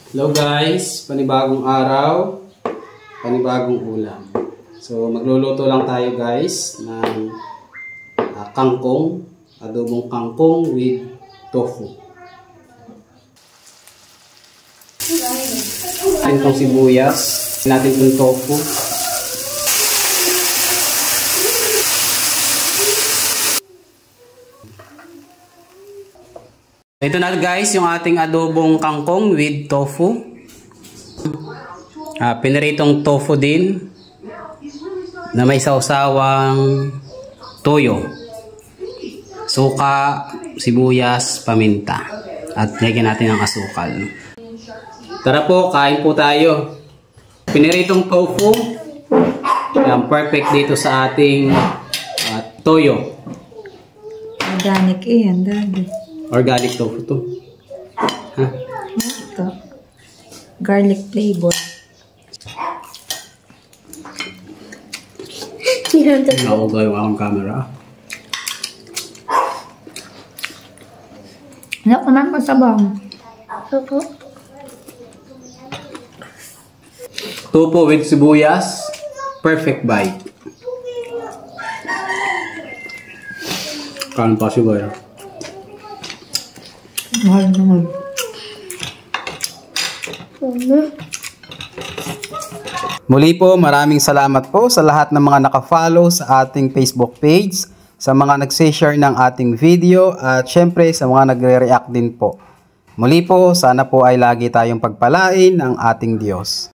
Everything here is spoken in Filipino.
Hello guys, panibagong araw, panibagong ulam. So magluluto lang tayo guys ng kangkong, adobong kangkong with tofu. Natin itong sibuyas, natin itong tofu. Ito na guys yung ating adobong kangkong with tofu. Piniritong tofu din na may sausawang toyo, suka, sibuyas, paminta, at lagyan natin ng asukal. Tara po, kain po tayo. Piniritong tofu, perfect dito sa ating toyo. Organic yan, daddy. Organic tofu to. Ha? Ito. Garlic flavor. Nakugay yung akong camera. Anak naman ko sabang. Tofu with sibuyas. Perfect bite. Kain pa siguro. Mahal naman. Muli po, maraming salamat po sa lahat ng mga nakafollow sa ating Facebook page, sa mga nagse-share ng ating video, at syempre sa mga nagre-react din po. Muli po, sana po ay lagi tayong pagpalain ng ating Diyos.